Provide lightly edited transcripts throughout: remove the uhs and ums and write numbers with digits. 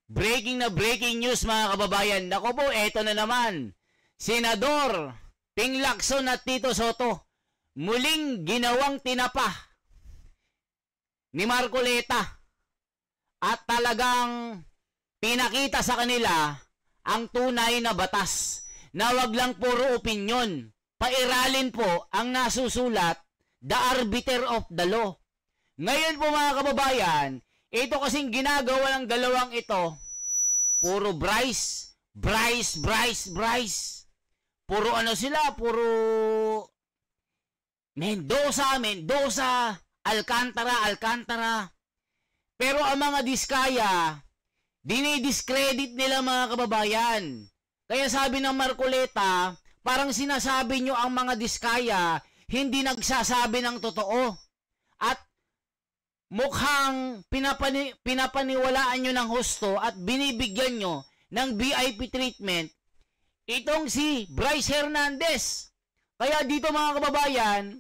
Breaking news mga kababayan. Nako po, eto na naman. Senador Ping Lacson at Tito Soto muling ginawang tinapa ni Marcoleta at talagang pinakita sa kanila ang tunay na batas na wag lang puro opinyon. Pairalin po ang nasusulat, the arbiter of the law. Ngayon po mga kababayan, ito kasing ginagawa ng dalawang ito, puro Bryce. Puro ano sila, puro Mendoza, Alcantara. Pero ang mga Diskaya, dinidiscredit nila mga kababayan. Kaya sabi ng Marcoleta, parang sinasabi nyo ang mga Diskaya, hindi nagsasabi ng totoo. At mukhang pinapaniwalaan nyo ng husto at binibigyan nyo ng VIP treatment itong si Bryce Hernandez. Kaya dito mga kababayan,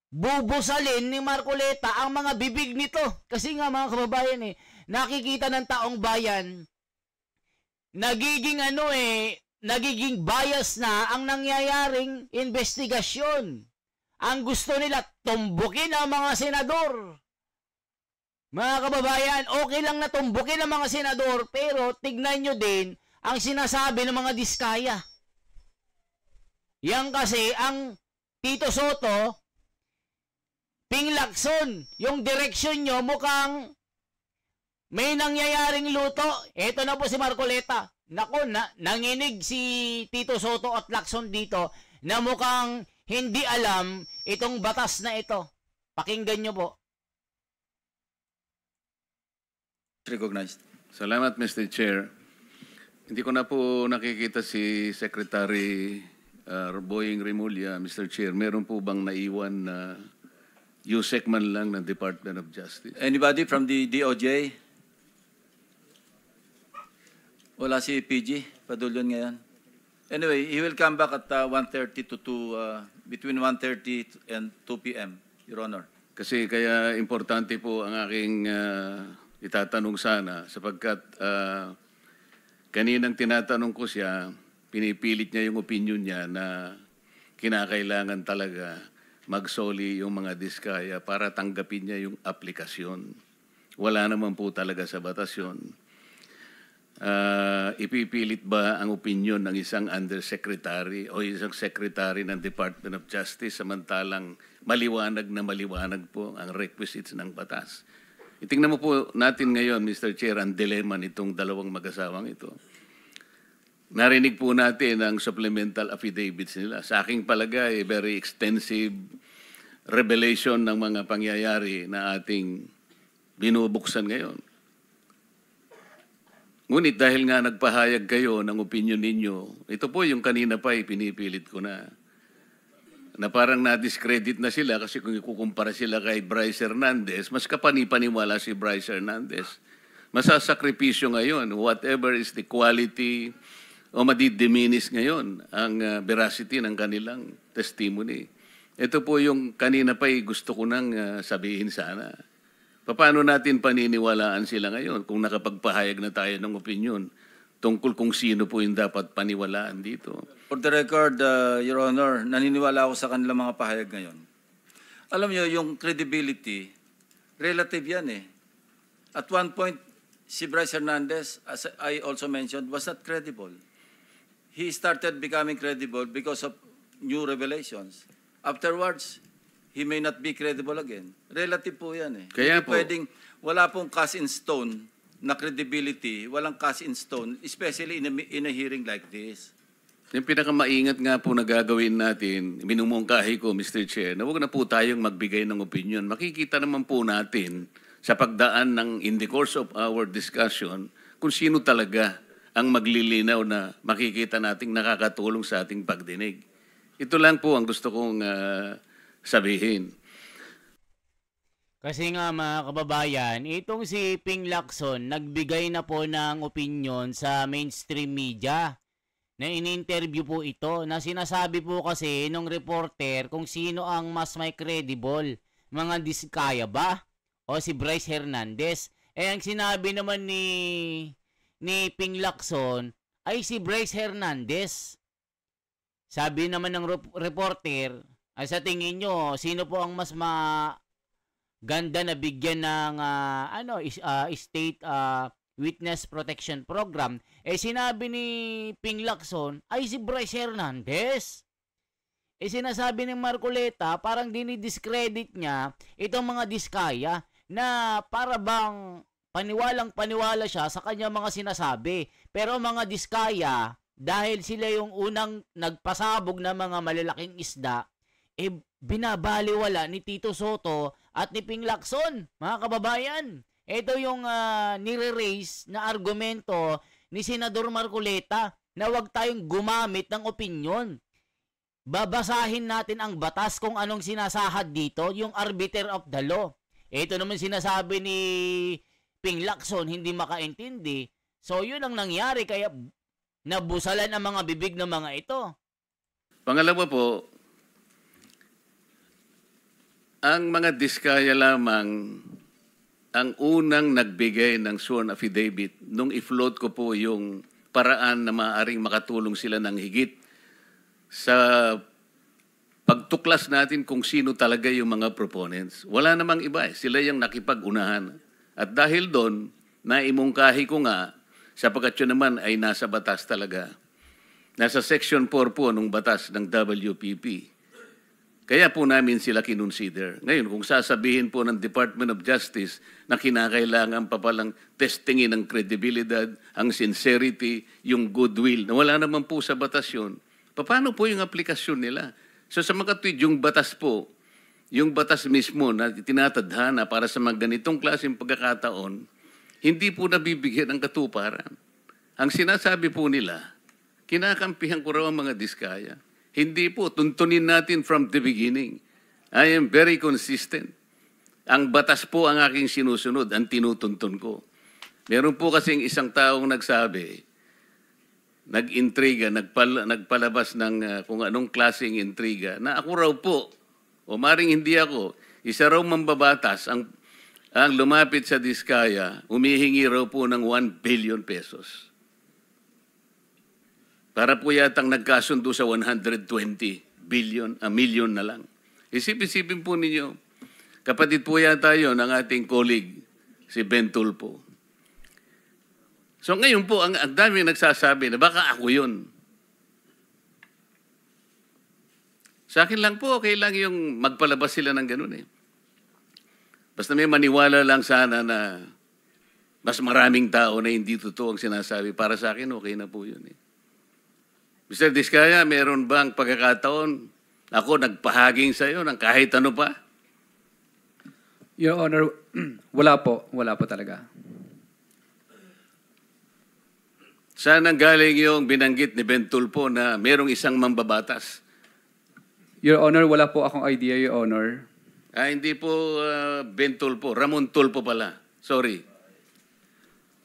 bubusalin ni Marcoleta ang mga bibig nito. Kasi nga mga kababayan nakikita ng taong bayan, nagiging bias na ang nangyayaring investigasyon. Ang gusto nila, tumbukin ang mga senador. Mga kababayan, okay lang na tumbukin ang mga senador, pero tignan nyo din ang sinasabi ng mga Diskaya. Yan kasi ang Tito Soto, Ping Lacson, yung direksyon nyo mukhang may nangyayaring luto. Eto na po si Marcoleta. Nako, nanginig si Tito Soto at Lacson dito na mukhang hindi alam itong batas na ito. Pakinggan nyo po. Recognized. Salamat, Mr. Chair. Hindi ko na po nakikita si Secretary Boying Remulla, Mr. Chair. Meron po bang naiwan na USEC man lang ng Department of Justice? Anybody from the DOJ? Wala si PG. Padulyon ngayon. Anyway, he will come back at 1:30 to 2, between 1:30 and 2 p.m., Your Honor. Kasi kaya importante po ang aking itatanong sana sapagkat kaninang tinatanong ko siya, pinipilit niya yung opinion niya na kinakailangan talaga magsoli yung mga Diskaya para tanggapin niya yung aplikasyon. Wala naman po talaga sa batas yun. Ipipilit ba ang opinion ng isang undersecretary o isang secretary ng Department of Justice samantalang maliwanag po ang requisites ng batas? Itingnan mo po natin ngayon, Mr. Chair, ang dilemma nitong dalawang mag-asawang ito. Narinig po natin ang supplemental affidavits nila. Sa aking palagay, very extensive revelation ng mga pangyayari na ating binubuksan ngayon. Ngunit dahil nga nagpahayag kayo ng opinion ninyo, ito po yung kanina pa pinipilit ko na parang na-discredit na sila kasi kung ikukumpara sila kay Bryce Hernandez, mas kapani-paniwala si Bryce Hernandez. Masasakripisyo ngayon, whatever is the quality o madidiminis ngayon ang veracity ng kanilang testimony. Ito po yung kanina pa gusto ko nang sabihin sana. Paano natin paniniwalaan sila ngayon kung nakapagpahayag na tayo ng opinion tungkol kung sino po yung dapat paniwalaan dito? For the record, Your Honor, naniniwala ako sa kanilang mga pahayag ngayon. Alam niyo, yung credibility, relative yan eh. At one point, si Bryce Hernandez, as I also mentioned, was not credible. He started becoming credible because of new revelations. Afterwards, he may not be credible again. Relative po yan eh. Kaya po, wala pong cast in stone na credibility, walang cast in stone, especially in a hearing like this. Yung pinakamaingat nga po na gagawin natin, minumungkahi ko, Mr. Chair, na huwag na po tayong magbigay ng opinion. Makikita naman po natin sa pagdaan in the course of our discussion kung sino talaga ang maglilinaw na makikita nating nakakatulong sa ating pagdinig. Ito lang po ang gusto kong sabihin. Kasi nga mga kababayan, itong si Ping Lacson nagbigay na po ng opinion sa mainstream media na in-interview po ito na sinasabi po kasi nung reporter kung sino ang mas may credible, mga Diskaya ba o si Bryce Hernandez. ang sinabi naman ni Ping Lacson ay si Bryce Hernandez. Sabi naman ng reporter, ay sa tingin nyo, sino po ang mas maganda na bigyan ng state witness protection program? Sinabi ni Ping Lacson ay si Bryce Hernandez. Sinasabi ng Marcoleta, parang dinidiscredit niya itong mga diskaya na para bang paniwalang-paniwala siya sa kanya mga sinasabi. Pero mga diskaya, dahil sila yung unang nagpasabog ng mga malalaking isda, binabaliwala ni Tito Soto at ni Ping Lacson, mga kababayan. Ito yung nire-raise na argumento ni Senador Marcoleta na huwag tayong gumamit ng opinyon. Babasahin natin ang batas kung anong sinasahad dito, yung arbiter of the law. Ito naman sinasabi ni Ping Lacson, hindi makaintindi. So yun ang nangyari, kaya nabusalan ang mga bibig ng mga ito. Pangalawa po, ang mga diskaya lamang ang unang nagbigay ng sworn affidavit nung i-float ko po yung paraan na maaaring makatulong sila ng higit sa pagtuklas natin kung sino talaga yung mga proponents. Wala namang iba. Sila yung nakipag-unahan. At dahil doon, naimungkahi ko nga, sapagkat yun naman ay nasa batas talaga. Nasa Section 4 po ng batas ng WPP. Kaya po namin sila kinonsider. Ngayon, kung sasabihin po ng Department of Justice na kinakailangan pa palang testingin ang kredibilidad, ang sincerity, yung goodwill, na wala naman po sa batas yun, paano po yung aplikasyon nila? So sa mga tweet, yung batas po, yung batas mismo na tinatadhana para sa mga ganitong klaseng pagkakataon, hindi po nabibigyan ng katuparan. Ang sinasabi po nila, kinakampihan ko raw ang mga diskaya. Hindi po, tuntunin natin from the beginning. I am very consistent. Ang batas po ang aking sinusunod, ang tinutuntun ko. Meron po kasing isang taong nagsabi, nag-intriga, nagpalabas ng kung anong klaseng intriga, na ako raw po, o maring hindi ako, isa raw mambabatas ang lumapit sa diskaya, humihingi raw po ng 1 billion pesos. Para po yatang nagkasundo sa 120 million na lang. Isip-isipin po ninyo, kapatid po yata yun ng ating colleague, si Ben Tulfo. So ngayon po, ang dami nagsasabi na baka ako yun. Sa akin lang po, okay lang yung magpalabas sila ng ganun eh. Basta may maniwala lang sana na mas maraming tao na hindi totoo ang sinasabi. Para sa akin, okay na po yun eh. Mr. Diskaya, meron bang pagkakataon ako nagpahaging sa iyo ng kahit ano pa? Your Honor, wala po. Wala po talaga. Saan ang galing yung binanggit ni Ben Tulfo na merong isang mambabatas? Your Honor, wala po akong idea, Your Honor. Hindi po Ben Tulfo, Ramon Tulfo pala. Sorry.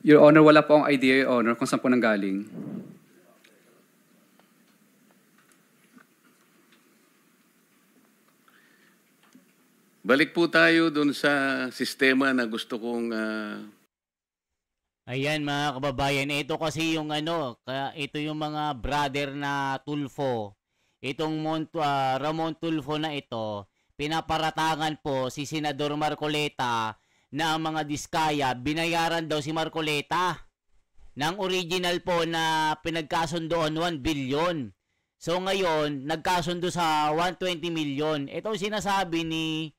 Your Honor, wala po akong idea, Your Honor, kung saan po nanggaling. Balik po tayo dun sa sistema na gusto kong... Ayan mga kababayan, ito kasi yung ito yung mga brother na Tulfo. Itong Ramon Tulfo na ito, pinaparatangan po si Senador Marcoleta na ang mga diskaya, binayaran daw si Marcoleta ng original po na pinagkasundoan 1 billion. So ngayon, nagkasundo sa 120 million. Ito sinasabi ni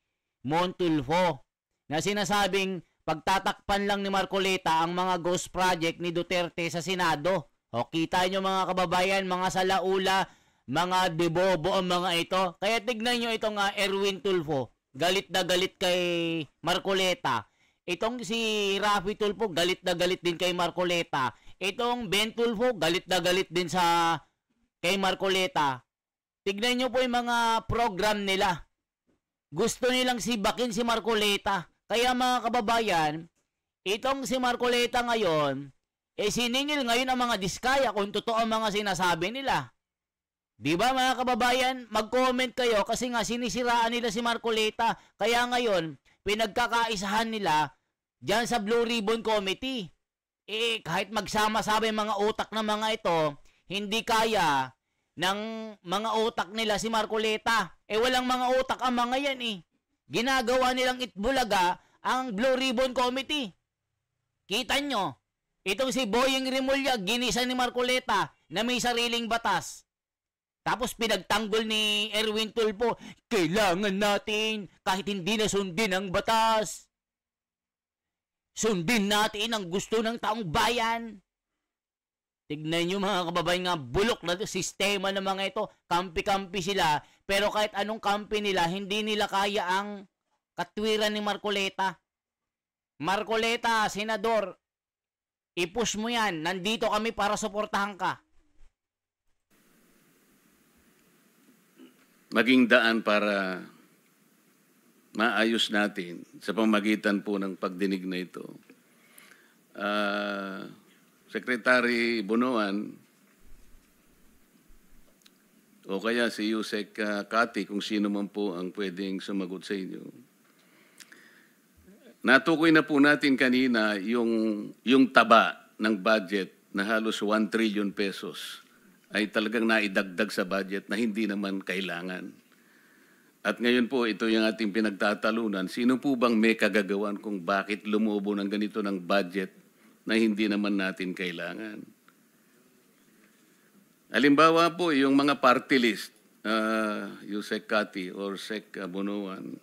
Mon Tulfo na sinasabing pagtatakpan lang ni Marcoleta ang mga ghost project ni Duterte sa Senado. O kita nyo mga kababayan, mga salaula, mga debobo ang mga ito. Kaya tignan nyo itong Erwin Tulfo, galit na galit kay Marcoleta. Itong si Rafi Tulfo, galit na galit din kay Marcoleta. Itong Ben Tulfo, galit na galit din kay Marcoleta. Tignan nyo po yung mga program nila. Gusto nilang sibakin si Marcoleta. Kaya mga kababayan, itong si Marcoleta ngayon, siningil ngayon ang mga diskaya kung totoo ang mga sinasabi nila. Di ba mga kababayan, mag-comment kayo kasi nga sinisiraan nila si Marcoleta. Kaya ngayon, pinagkakaisahan nila Diyan sa Blue Ribbon Committee. Kahit magsama-sama yung mga utak ng mga ito, hindi kaya ng mga utak nila si Marcoleta. Walang mga utak ang mga yan Ginagawa nilang itbulaga ang Blue Ribbon Committee. Kita nyo, itong si Boying Rimulya, ginisa ni Marcoleta na may sariling batas. Tapos pinagtanggol ni Erwin Tulfo, kailangan natin kahit hindi na sundin ang batas. Sundin natin ang gusto ng taong bayan. Tignan nyo mga kababayan nga, bulok na sistema ng mga ito. Kampi-kampi sila, pero kahit anong kampi nila, hindi nila kaya ang katwiran ni Marcoleta. Marcoleta, Senador, i-push mo yan. Nandito kami para suportahan ka. Maging daan para maayos natin sa pamagitan po ng pagdinig na ito. Secretary Bonoan o kaya si Yusek Kati, kung sino man po ang pwedeng sumagot sa inyo. Natukoy na po natin kanina yung taba ng budget na halos 1 trillion pesos ay talagang naidagdag sa budget na hindi naman kailangan. At ngayon po, ito yung ating pinagtatalunan. Sino po bang may kagagawan kung bakit lumubo ng ganito ng budget na hindi naman natin kailangan? Halimbawa po, yung mga party list, Yusek Kati or Sec Bonoan,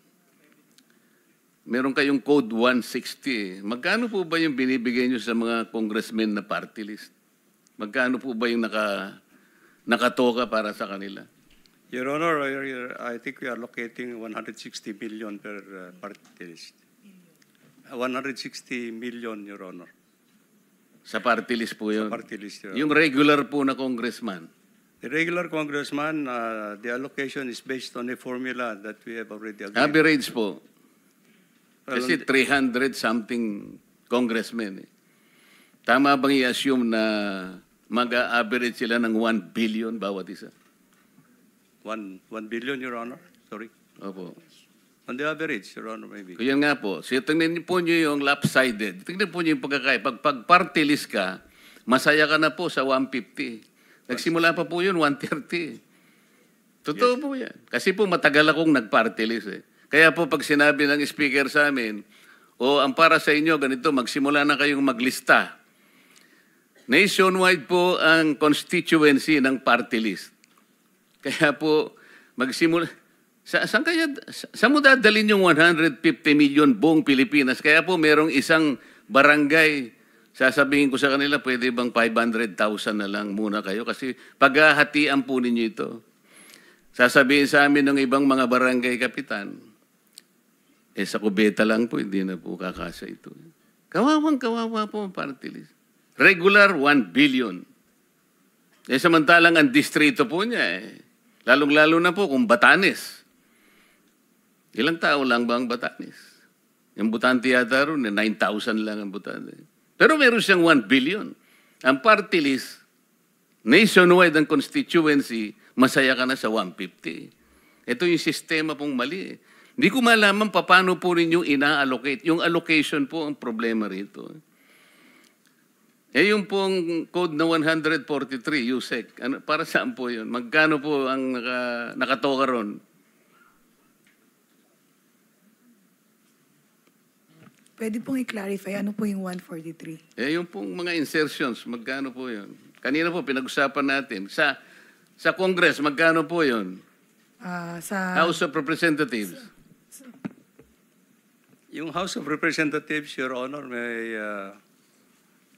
meron kayong Code 160. Magkano po ba yung binibigay nyo sa mga congressmen na party list? Magkano po ba yung nakatoka para sa kanila? Your Honor, I think we are allocating 160 million per party list. 160 million, Your Honor. Sa party list po yun? Sa party list, Your Honor. Yung regular po na congressman? The regular congressman, the allocation is based on a formula that we have already agreed. Average po? Well, Kasi 300-something congressmen. Tama bang i-assume na mag-average sila ng 1 billion bawat isa? 1 billion, Your Honor. Sorry. Opo. On the average, Your Honor, maybe. Kaya nga po. So, tingnan po nyo yung lopsided. Tingnan po nyo yung pagkakaya. Pag party list ka, masaya ka na po sa 150. Nagsimula pa po yun, 130. Totoo po yan. Kasi po matagal akong nag-party list Kaya po pag sinabi ng speaker sa amin, ang para sa inyo, ganito, magsimula na kayong maglista. Nationwide po ang constituency ng party list. Kaya po, magsimula. Saan mo dadalhin yung 150 million buong Pilipinas? Kaya po, merong isang barangay, sasabihin ko sa kanila, pwede bang 500,000 na lang muna kayo? Kasi paghahatian po ninyo ito. Sasabihin sa amin ng ibang mga barangay kapitan, sa kubeta lang po, hindi na po kakasa ito. Kawawang-kawawa po ang party list. Regular, 1 billion. Samantalang ang distrito po niya, lalong-lalo na po kung Batanes. Ilang tao lang ba ang Batanes? Yung Butante yata ron, 9,000 lang ang Butante. Pero meron siyang 1 billion. Ang party list, nationwide ang constituency, masaya ka na sa 150. Ito yung sistema pong mali. Hindi ko malaman paano po rin yung ina-allocate. Yung allocation po ang problema rito. Yung pong code na 143, Yusek, para saan po yun? Magkano po ang nakatoka ron? Pwede pong i-clarify, ano po yung 143? Yung pong mga insertions, magkano po yun? Kanina po, pinag-usapan natin. Sa Congress, magkano po yun? Sa House of Representatives. Yung House of Representatives, Your Honor,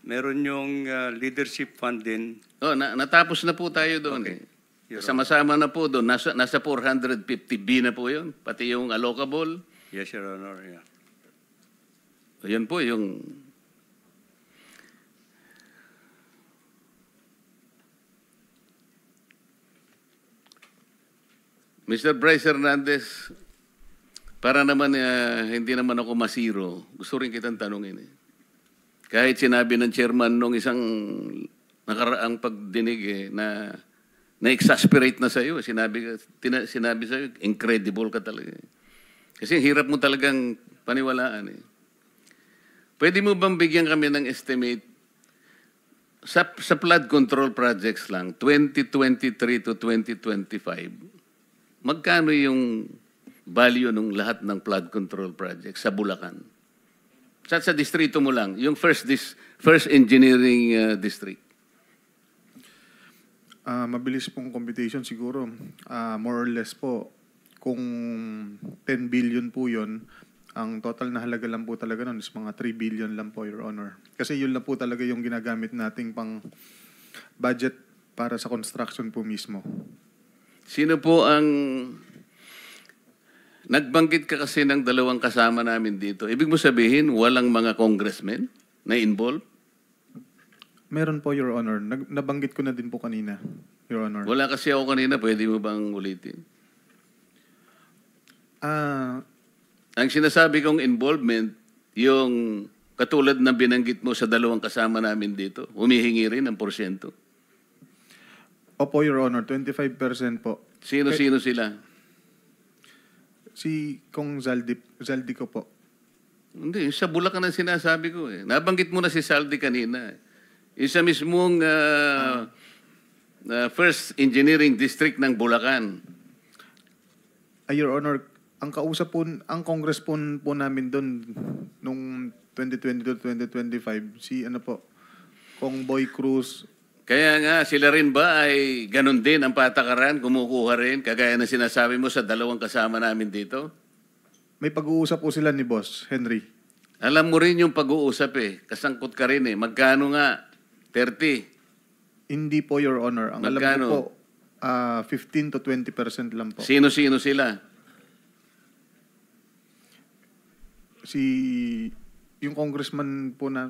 meron yung leadership fund din. Natapos na po tayo doon. Okay. Sama-sama na po doon. Nasa 450B na po yun. Pati yung allocable. Yes, Your Honor. Yeah. Yan po yung... Mr. Bryce Hernandez, para naman hindi naman ako masiro, gusto rin kitang tanungin. Kahit sinabi ng chairman nung isang nakaraang pagdinig na na-exasperate na sa'yo, sinabi sa'yo, incredible ka talaga. Kasi hirap mo talagang paniwalaan. Pwede mo bang bigyan kami ng estimate sa flood control projects lang, 2023 to 2025, magkano yung value ng lahat ng flood control projects sa Bulacan? Sa distrito mo lang, yung first engineering district. Mabilis pong computation siguro. More or less po, kung 10 billion po yun, ang total na halaga lang po talaga nun is mga 3 billion lang po, Your Honor. Kasi yun lang po talaga yung ginagamit nating pang budget para sa construction po mismo. Sino po ang... Nagbanggit ka kasi ng dalawang kasama namin dito. Ibig mo sabihin, walang mga congressmen na involved? Meron po, Your Honor. Nabanggit ko na din po kanina, Your Honor. Wala kasi ako kanina. Pwede mo bang ulitin? Ang sinasabi kong involvement, yung katulad na binanggit mo sa dalawang kasama namin dito, humihingi rin ng porsyento. Opo, Your Honor. 25% po. Sino-sino sila? Si Kong Zaldi ko po. Hindi, sa Bulacan ang sinasabi ko eh. Nabanggit mo na si Saldi kanina. Isa mismong first engineering district ng Bulacan. Your Honor, ang kausap po, ang Congress po namin doon nung 2022-2025, si ano po, Kong Boy Cruz. Kaya nga, sila rin ba ay ganun din ang patakaran, kumukuha rin, kagaya na sinasabi mo sa dalawang kasama namin dito? May pag-uusap po sila ni Boss Henry. Alam mo rin yung pag-uusap eh. Kasangkot ka rin eh. Magkano nga? 30? Hindi po, Your Honor. Ang Magkano? alam ko po, 15 to 20% lang po. Sino-sino sila? Yung congressman po na,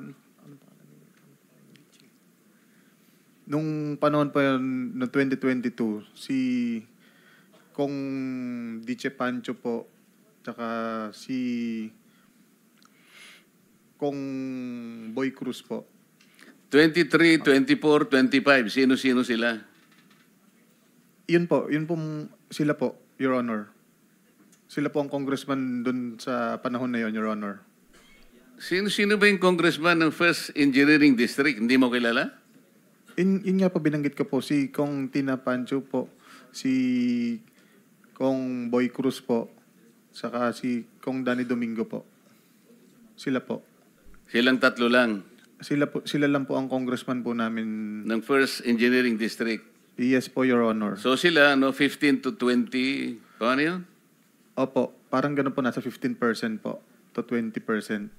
nung panahon pa yun, no 2022, si Kong Diche Pancho po, tsaka si Kong Boy Cruz po. 23, 24, 25. Sino-sino sila? Yun po sila po, Your Honor. Sila po ang congressman dun sa panahon na yun, Your Honor. Sino-sino ba yung congressman ng First Engineering District? Hindi mo kilala? Yun nga po binanggit ko po, si Kong Tina Pancho po, si Kong Boy Cruz po, saka si Kong Danny Domingo po. Sila po. Silang tatlo lang Sila lang po ang congressman po namin. ng First Engineering District. Yes po, Your Honor. So sila, 15 to 20, paano yun? Opo, parang ganun po, nasa 15% po to 20%.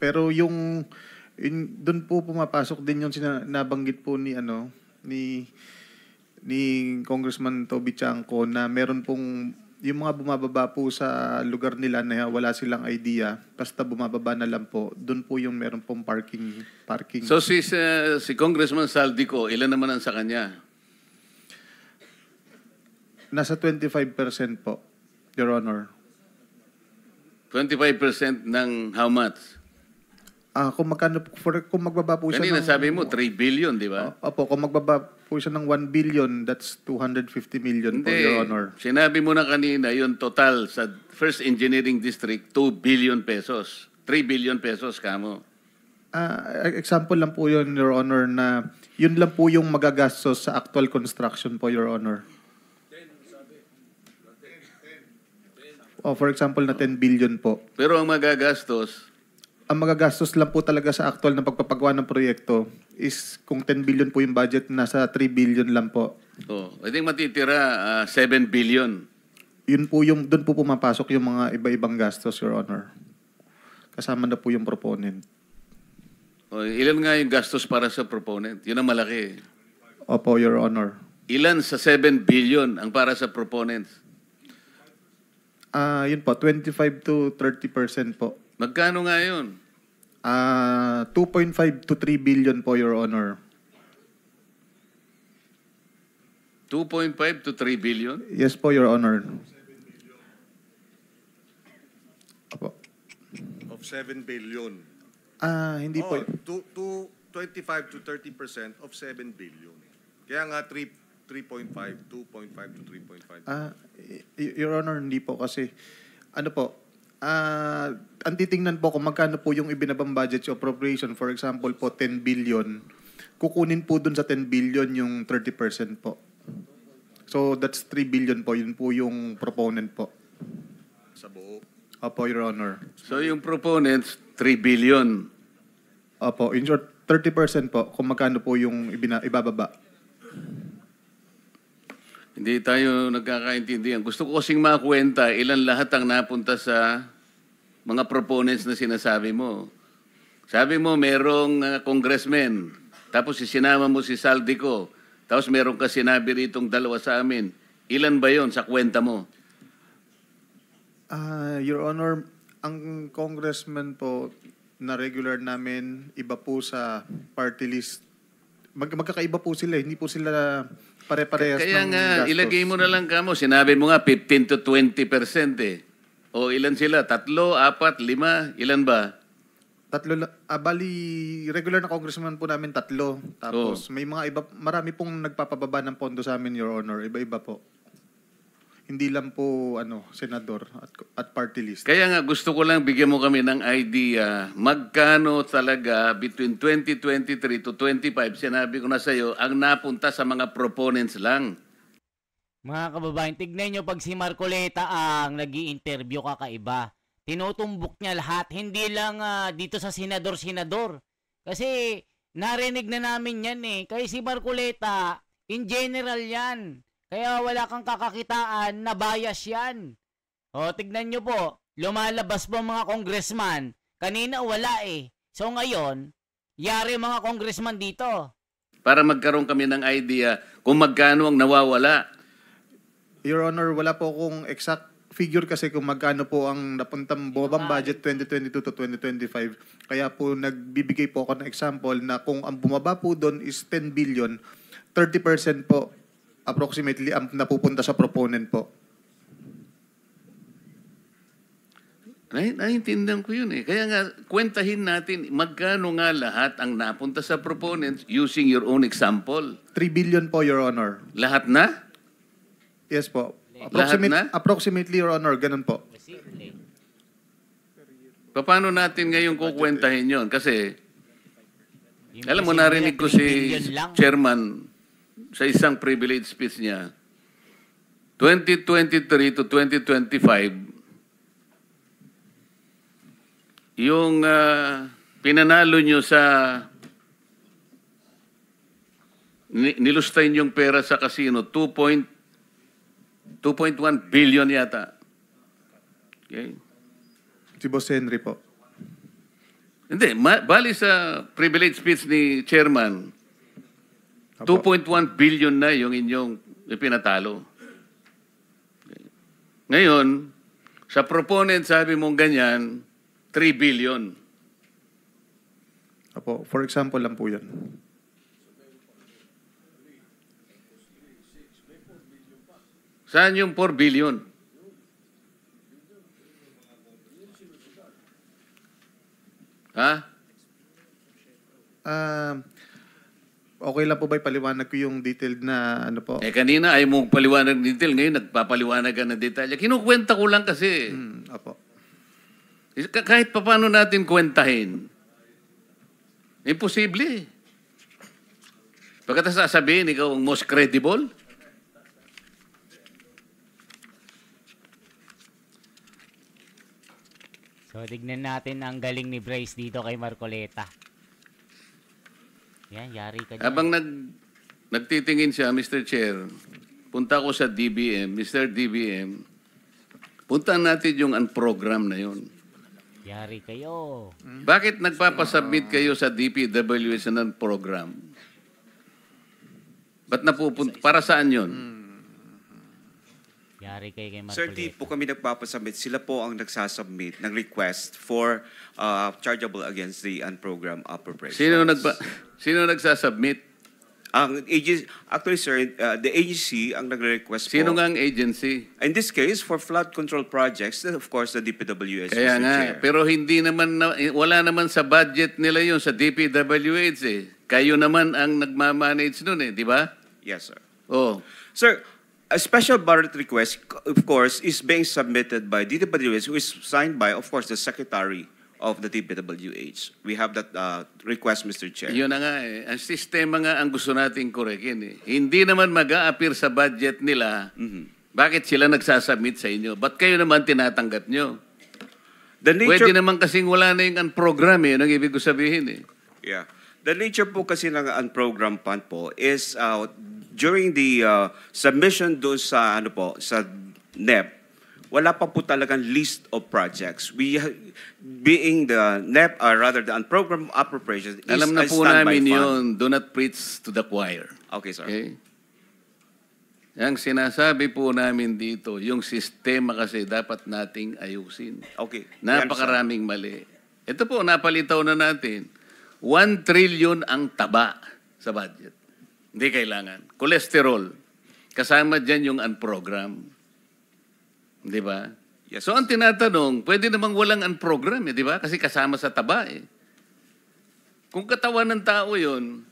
Pero yung doon po pumapasok din yung nabanggit po ni Congressman Toby Chanco na meron pong yung mga bumababa po sa lugar nila na wala silang idea, basta bumababa na lang po, doon po yung meron pong parking. So si Congressman Saldico, ilan naman ang sa kanya? Nasa 25% po, Your Honor. 25% ng how much? Kung magbaba po siya Kanina sabi mo, 3 billion, di ba? Opo, kung magbaba po siya ng 1 billion, that's 250 million po, Your Honor. Sinabi mo na kanina, yung total sa First Engineering District, 2 billion pesos. 3 billion pesos, kamo. Example lang po yun, Your Honor, na yun lang po yung magagastos sa actual construction po, Your Honor. For example, na 10 billion po. Pero ang magagastos, Ang magagastos lang po talaga sa actual na pagpapagawa ng proyekto is kung 10 billion po yung budget, nasa 3 billion lang po. I think matitira 7 billion. Yun po yung, doon po pumapasok yung mga iba-ibang gastos, Your Honor. Kasama na po yung proponent. Ilan nga yung gastos para sa proponent? Yun ang malaki. Opo, Your Honor. Ilan sa 7 billion ang para sa proponents? Yun po, 25 to 30% po. Magkano nga yun? 2.5 to 3 billion po, Your Honor. 2.5 to 3 billion? Yes po, Your Honor. Opo. Of 7 billion. Hindi po. 25 to 30% of 7 billion. Kaya nga 3.5, 2.5 to 3.5. Your Honor, hindi po kasi, ano po, Ang titingnan po kung magkano po yung ibinabang budget sa appropriation, for example po 10 billion, kukunin po dun sa 10 billion yung 30% po. So that's 3 billion po, yun po yung proponent po. Sa buo. Opo, Your Honor. So yung proponents, 3 billion. Opo, in short, 30% po kung magkano po yung ibababa. Hindi tayo nagkakaintindihan. Gusto ko kasing makwenta ilan lahat ang napunta sa mga proponents na sinasabi mo. Sabi mo merong congressman, tapos sinama mo si Saldico, tapos meron ka sinabi ritong dalawa sa amin. Ilan ba yon sa kwenta mo? Your Honor, ang congressman po na regular namin, iba po sa party list. Magkakaiba po sila, hindi po sila pare-parehas Kaya ng nga, gastos. ilagay mo na lang kamo. Sinabi mo nga 15 to 20% eh. O ilan sila? 3, 4, 5? Ilan ba? Bali, regular na congressman po namin 3. Tapos may mga iba, marami pong nagpapababa ng pondo sa amin, Your Honor. Iba-iba po. Hindi lang po senador at party list. Kaya nga gusto ko lang bigyan mo kami ng idea magkano talaga between 2023 to 25, sinabi ko na sa iyo, ang napunta sa mga proponents lang. Mga kababayan, tignan nyo pag si Marcoleta ang nag-i-interview kakaiba. Tinutumbok niya lahat, hindi lang dito sa senador-senador. Kasi narinig na namin yan eh. Kaya si Marcoleta, in general yan. Kaya wala kang kakakitaan na bias yan. O, tignan nyo po, lumalabas po mga congressman. Kanina wala eh. So ngayon, yari mga congressman dito. Para magkaroon kami ng idea kung magkano ang nawawala. Your Honor, wala po akong exact figure kasi kung magkano po ang napuntang bumabang budget 2022 to 2025. Kaya po nagbibigay po ako ng example na kung ang bumaba po doon is 10 billion, 30% po approximately ang napupunta sa proponent po. Naiintindihan ko yun eh. Kaya nga, kwentahin natin magkano nga lahat ang napunta sa proponents using your own example. 3 billion po, Your Honor. Lahat na? Yes po. Lahat na? Approximately, Your Honor, ganun po. Paano natin ngayon kukwentahin yon? Kasi, Yung alam mo, posible narinig ko 3 si billion lang. chairman sa isang privilege speech niya, 2023 to 2025, yung pinanalo nyo sa nilustay yung pera sa casino, 2.1 billion yata. Okay? Si Boss Henry po. Hindi, bali sa privilege speech ni chairman, Apo. 2.1 billion na yung inyong ipinatalo. Okay. Ngayon, sa proponent sabi mong ganyan, 3 billion. Apo, for example lang po yan. Saan yung 4 billion? Ha? Okay lang po ba ipaliwanag ko yung detailed na ano po? Kanina ay mo paliwanag ng detail, ngayon nagpapaliwanag ka ng detalye. Kinukwenta ko lang kasi. Apo. Kahit pa paano natin kwentahin, imposible. Pagkatapos sasabihin, ikaw ang most credible. So, tignan natin ang galing ni Bryce dito kay Marcoleta. Yan, yari ka dyan. Habang nagtitingin siya, Mr. Chair, punta ko sa DBM, Mr. DBM, puntahan natin yung unprogram na yun. Yari kayo. Bakit nagpapasubmit kayo sa DPWH ng program? Ba't napupunta? Para saan yun? Yari kayo kay Marcoleta. Sir, di po kami nagpapasubmit. Sila po ang nagsasubmit ng request for chargeable against the unprogrammed appropriations. Sino nagsasubmit? Ang agency, actually, sir, the agency ang nagre-request po. Sino nga ang agency? In this case, for flood control projects, then of course, the DPWH, Kaya Mr. nga, Chair. pero hindi naman, wala naman sa budget nila yun sa DPWH eh. Kayo naman ang nagmamanage nun eh, di ba? Yes, sir. Oh. Sir, a special budget request, of course, is being submitted by DPWH, who is signed by, of course, the Secretary of the DPWH. We have that request, Mr. Chair. Yun na nga eh. Ang sistema nga ang gusto nating korekin eh. Hindi naman mag-a-appear sa budget nila. Bakit sila nagsasubmit sa inyo? Ba't kayo naman tinatanggap nyo? The nature, Pwede naman kasing wala na yung program eh. Yun ang ibig ko sabihin eh. yeah. The nature po kasi ng unprogrammed fund po is during the submission doon sa sa NEP, wala pa po talagang list of projects. Being the NEP, rather the unprogrammed appropriations, is Alam na a po standby namin fund. yun. Do not preach to the choir. Okay, sir. Okay? Ang sinasabi po namin dito, yung sistema kasi dapat nating ayusin. Okay. Napakaraming mali. Ito po, napalitaw na natin. 1 trillion ang taba sa budget. Hindi kailangan. Cholesterol. Kasama dyan yung unprogram. Di ba? Yes, So ang tinatanong, pwede namang walang unprogram, di ba? Kasi kasama sa taba eh. Kung katawan ng tao yun,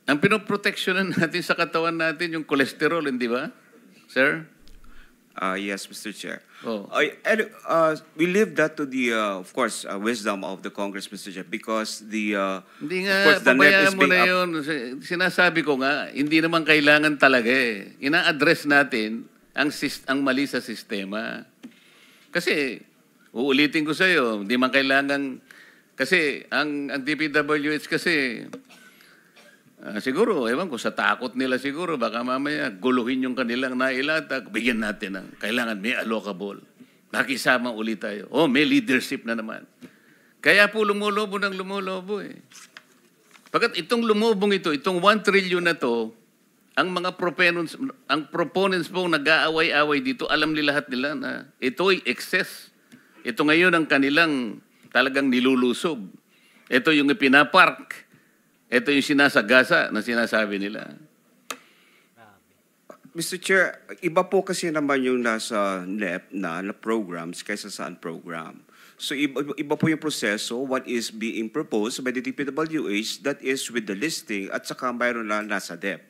ang pinoproteksyonan natin sa katawan natin yung cholesterol, hindi ba? Sir? Yes, Mr. Chair. Oh. We leave that to the, of course, wisdom of the Congress, Mr. Chair, because Hindi of nga, course, the NEP pabayaan is mo being na yun. Sinasabi ko nga, hindi naman kailangan talaga eh. Ina-address natin ang mali sa sistema. Kasi, uulitin ko sa iyo, hindi man kailangan, kasi ang DPWH kasi, siguro, ewan ko, sa takot nila siguro, baka mamaya guluhin yung kanilang nailatag, bigyan natin ng kailangan may allocable. Nakisama ulit tayo. Oh, may leadership na naman. Kaya po lumulobo ng lumulobo eh. Pagkat itong lumubong ito, itong 1 trillion na to, ang mga proponents po nag-aaway-away dito, alam ni lahat nila na ito'y excess. Ito ngayon ang kanilang talagang nilulusob. Ito yung ipinapark. Ito yung sinasagasa na sinasabi nila. Mr. Chair, iba po kasi naman yung nasa NEP na programs kaysa sa unprogram. So iba po yung proseso, what is being proposed by the DPWH, that is with the listing, at saka mayroon na nasa DEP.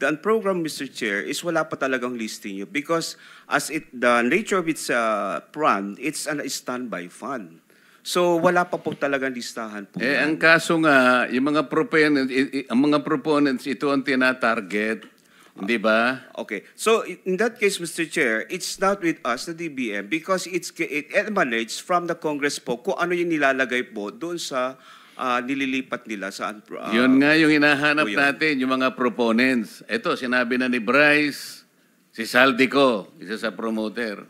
The unprogram, Mr. Chair, is wala pa talagang listing yun because the nature of its fund, it's a standby fund. So wala pa po talagang listahan po. Ang kaso nga, yung mga proponents, ito ang tinatarget, di ba? Okay. So in that case, Mr. Chair, it's not with us, the DBM, because it emanates from the Congress po kung ano yung nilalagay po doon sa nililipat nila sa Yun nga yung hinahanap natin, yung mga proponents. Ito, sinabi na ni Bryce, si Saldico, isa sa promoter.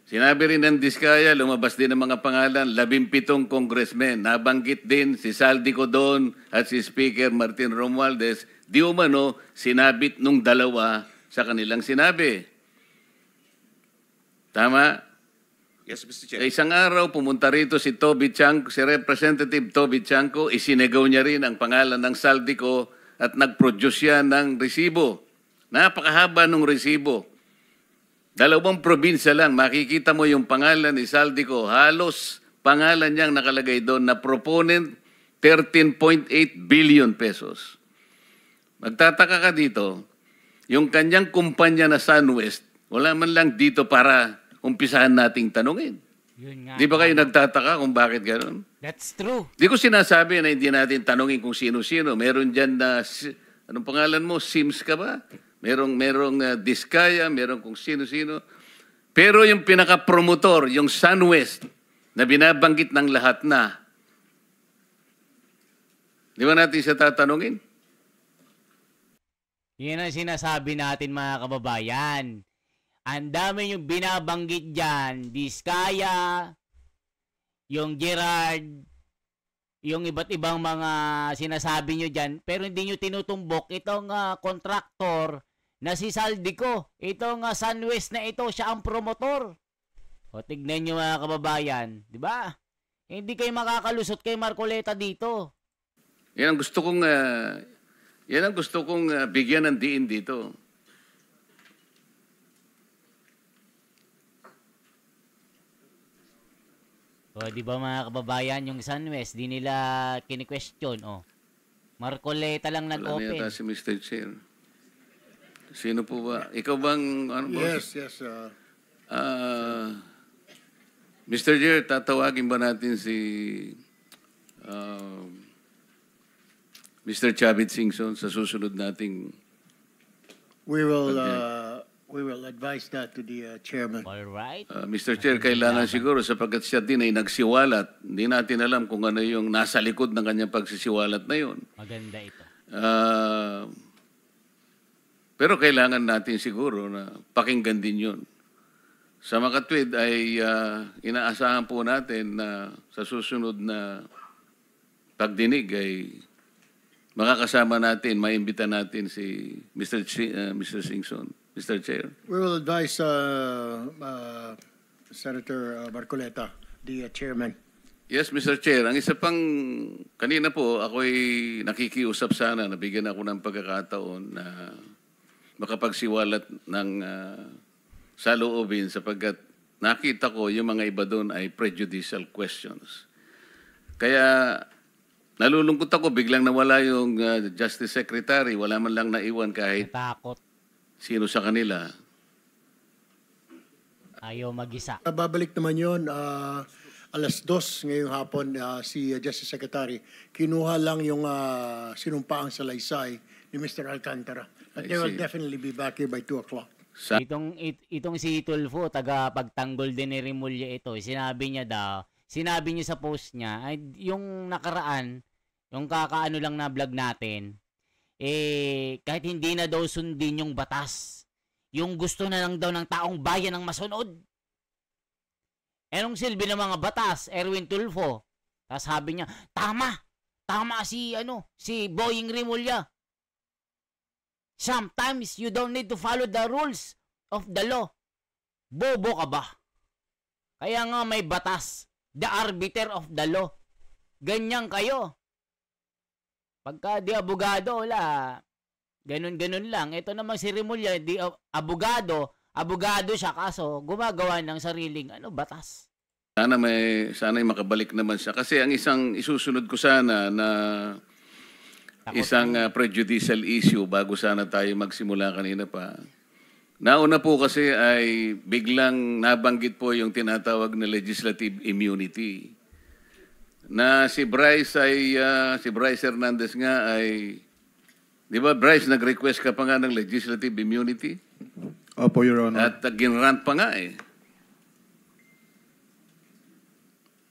Sinabi rin ng Diskaya, lumabas din ng mga pangalan, 17 congressmen. Nabanggit din si Saldico doon at si Speaker Martin Romualdez. Di umano, sinabit nung dalawa sa kanilang sinabi. Tama? Yes, Mr. Chair. Isang araw, pumunta rito si Representative Toby Chanco, isinegaw niya rin ang pangalan ng Saldico at nag-produce siya ng resibo. Napakahaba ng resibo. 2 probinsya lang, makikita mo yung pangalan ni Saldico. Halos pangalan niyang nakalagay doon na proponent 13.8 billion pesos. Magtataka ka dito, yung kanyang kumpanya na SunWest, wala man lang dito para umpisahan nating tanungin. Yun nga. Di ba kayo nagtataka kung bakit gano'n? That's true. Di ko sinasabi na hindi natin tanungin kung sino-sino. Meron dyan na, anong pangalan mo? Sims ka ba? Merong Diskaya, merong kung sino-sino. Pero yung pinaka-promotor, yung SunWest, na binabanggit ng lahat na, di ba natin siya tatanungin? Yan ang sinasabi natin mga kababayan. Ang dami yung binabanggit dyan. Diskaya, yung Gerard, yung iba't ibang mga sinasabi nyo dyan. Pero hindi nyo tinutumbok itong kontraktor na si Saldico. Itong SunWest na ito, siya ang promotor. O tignan nyo mga kababayan. Di ba? Hindi kayo makakalusot kay Marcoleta dito. Yan ang gusto kong bigyan ng diin dito. O, di ba mga kababayan, yung SunWest, di nila kini-question, oh. Marcoleta lang Wala na nag-open. yata si Mr. Chair. Sino po ba? Ikaw bang, ano po? Yes. Mr. Chair, tatawagin ba natin si Mr. Chavit Singson sa susunod nating... We will advise that to the chairman. All right. Mr. Chair, kailangan siguro sapagkat siya din ay nagsiwalat. Hindi natin alam kung ano yung nasa likod ng kanyang pagsisiwalat na yun. Maganda ito. Pero kailangan natin siguro na pakinggan din yun. Sa makatwid ay inaasahan po natin na sa susunod na pagdinig ay makakasama natin, maimbita natin si Mr. Singson. Mr. Chair. We will advise Senator Marcoleta, the chairman. Yes, Mr. Chair. Ang isa pang, kanina po, ako'y nakikiusap sana, nabigyan ako ng pagkakataon na makapagsiwalat ng saloobin sapagkat nakita ko yung mga iba doon ay prejudicial questions. Kaya nalulungkot ako, biglang nawala yung Justice Secretary, wala man lang naiwan kahit Takot. sino sa kanila. Ayaw mag-isa. Babalik naman yun, alas 2 ngayong hapon, si Justice Secretary, kinuha lang yung sinumpaang salaysay ni Mr. Alcantara. But they will definitely be back here by 2 o'clock. Itong si Tulfo, taga-pagtanggol din ni Remulla ito. Sinabi niya sa post niya, ay yung nakaraan, yung kakaano lang na vlog natin, kahit hindi na daw sundin yung batas, yung gusto na lang daw ng taong bayan ang masunod. Anong silbi ng mga batas, Erwin Tulfo? Tapos sabi niya, tama si Boying Remulla. Sometimes you don't need to follow the rules of the law. Bobo ka ba? Kaya nga may batas, the arbiter of the law. Ganyan kayo. Pagka di abogado, wala. Ganun-ganun lang. Ito naman si Remulla, di abogado siya kaso gumagawa ng sariling batas. Sana'y makabalik naman siya. Kasi ang isang isusunod ko sana na isang prejudicial issue bago sana tayo magsimula kanina pa. Nauna po kasi ay biglang nabanggit po yung tinatawag na legislative immunity. Na si Bryce Hernandez nga ay, di ba Bryce, nag-request ka pa nga ng legislative immunity? Opo, Your Honor. At ginrant pa nga eh.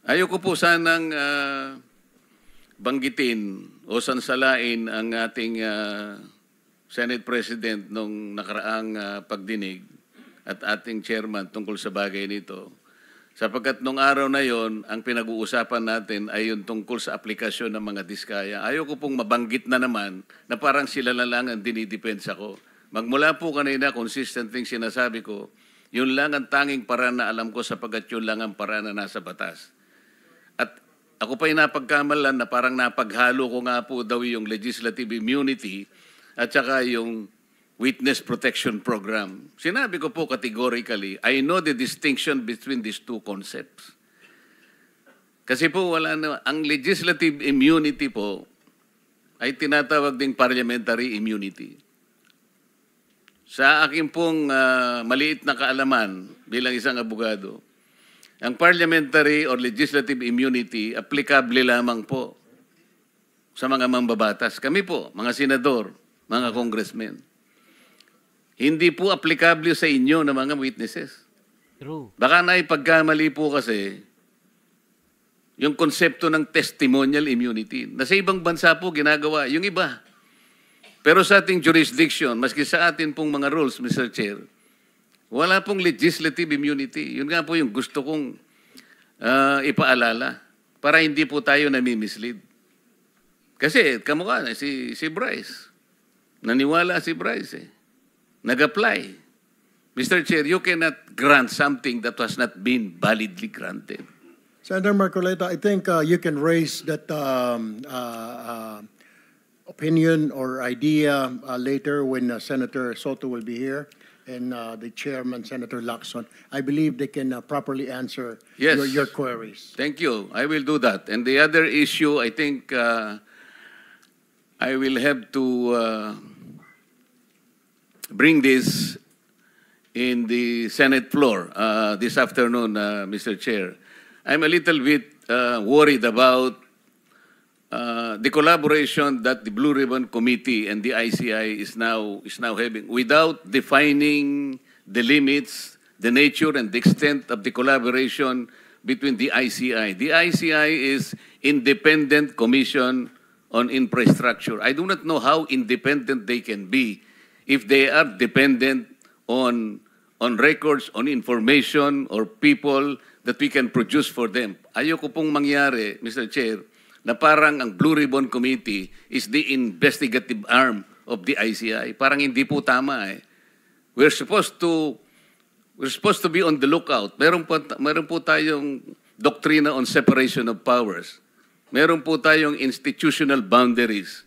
Ayoko po sanang banggitin o sansalain ang ating Senate President nung nakaraang pagdinig at ating chairman tungkol sa bagay nito. Sapagkat nung araw na yon, ang pinag-uusapan natin ay yung tungkol sa aplikasyon ng mga diskaya. Ayoko pong mabanggit na naman na parang sila na lang ang dinidepensa ko. Magmula po kanina, consistent thing sinasabi ko, yun lang ang tanging paraan na alam ko sapagkat yun lang ang paraan na nasa batas. At ako pa'y napagkamalan na parang napaghalo ko nga po daw yung legislative immunity at saka yung Witness Protection Program. Sinabi ko po categorically, I know the distinction between these two concepts. Kasi po ang legislative immunity po ay tinatawag ding parliamentary immunity. Sa akin pong maliit na kaalaman bilang isang abogado, ang parliamentary or legislative immunity applicable lamang po sa mga mambabatas. Kami po, mga senador, mga congressmen. Hindi po applicable sa inyo na mga witnesses. True. Baka naipagkamali po kasi yung konsepto ng testimonial immunity. Na sa ibang bansa po ginagawa, yung iba. Pero sa ating jurisdiction, maski sa atin pong mga rules, Mr. Chair, wala pong legislative immunity. Yun nga po yung gusto kong ipaalala para hindi po tayo nami-mislead. Kasi kamukha na si Bryce. Naniwala si Bryce eh. Nag-apply. Mr. Chair, you cannot grant something that was not been validly granted. Senator Marcoleta, I think you can raise that opinion or idea later when Senator Soto will be here and the chairman, Senator Lacson. I believe they can properly answer your queries. Thank you. I will do that. And the other issue, I think I will have to bring this in the Senate floor this afternoon, Mr. Chair. I'm a little bit worried about the collaboration that the Blue Ribbon Committee and the ICI is now having without defining the limits, the nature and the extent of the collaboration between the ICI. The ICI is Independent Commission on Infrastructure. I do not know how independent they can be if they are dependent on records, on information, or people that we can produce for them. Ayoko pong mangyari, Mr. Chair, na parang ang Blue Ribbon Committee is the investigative arm of the ICI. Parang hindi po tama eh. We're supposed to be on the lookout. Meron po tayong doctrina on separation of powers. Meron po tayong institutional boundaries.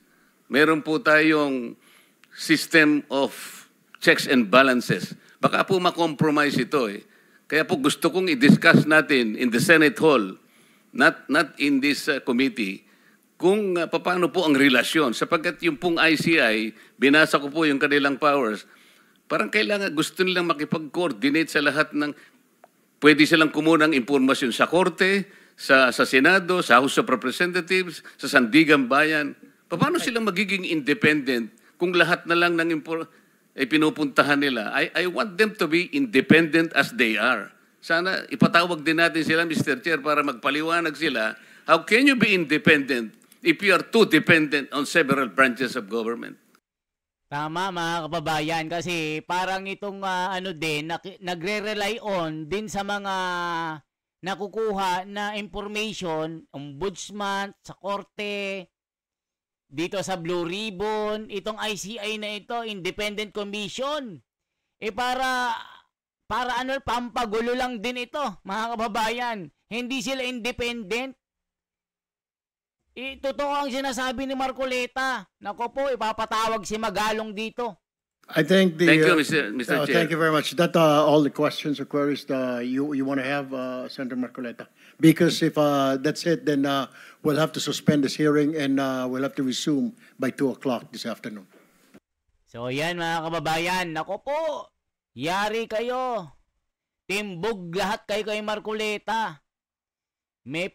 Meron po tayong system of checks and balances. Baka po makompromise ito eh. Kaya po gusto kong i-discuss natin in the Senate Hall, not in this committee, kung paano po ang relasyon. Sapagkat yung pong ICI, binasa ko po yung kanilang powers, parang kailangan, gusto nilang makipag-coordinate sa lahat ng, pwede silang kumuha ng impormasyon sa Korte, sa Senado, sa House of Representatives, sa Sandigan Bayan. Paano silang magiging independent kung lahat na lang ng pinupuntahan nila? I want them to be independent as they are. Sana ipatawag din natin sila, Mr. Chair, para magpaliwanag sila. How can you be independent if you are too dependent on several branches of government? Tama mga kababayan, kasi parang itong nagre-rely on din sa mga nakukuha na information, ombudsman, sa korte, dito sa Blue Ribbon, itong ICI na ito, Independent Commission. Para pampagulo lang din ito, mga kababayan. Hindi sila independent. Totoo ang sinasabi ni Marcoleta. Nako po, ipapatawag si Magalong dito. I think Thank you, Mr. Chair. Thank you very much. That all the questions or queries you want to have, Senator Marcoleta. Because if that's it, then we'll have to suspend this hearing and we'll have to resume by 2 o'clock this afternoon. So yan mga kababayan, nako po, yari kayo. Timbog lahat kayo kay Marcoleta. May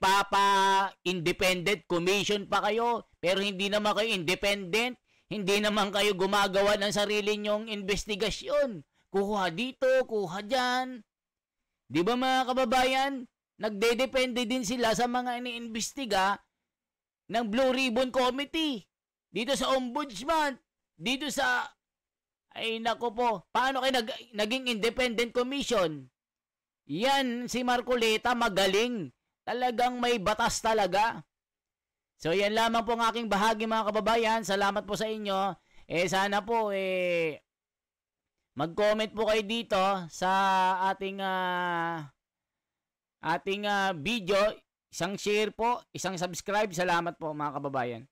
independent commission pa kayo, pero hindi naman kayo independent. Hindi naman kayo gumagawa ng sarili nyong investigasyon. Kuha dito, kuha dyan. Di ba mga kababayan? Nagdedepende din sila sa mga iniimbestiga ng Blue Ribbon Committee. Dito sa Ombudsman. Dito sa... Ay nako po. Paano kayo naging independent commission? Yan, si Marcoleta magaling. Talagang may batas talaga. So yan lamang po ang aking bahagi mga kababayan. Salamat po sa inyo. Sana po mag-comment po kayo dito sa ating video. Isang share po, isang subscribe. Salamat po mga kababayan.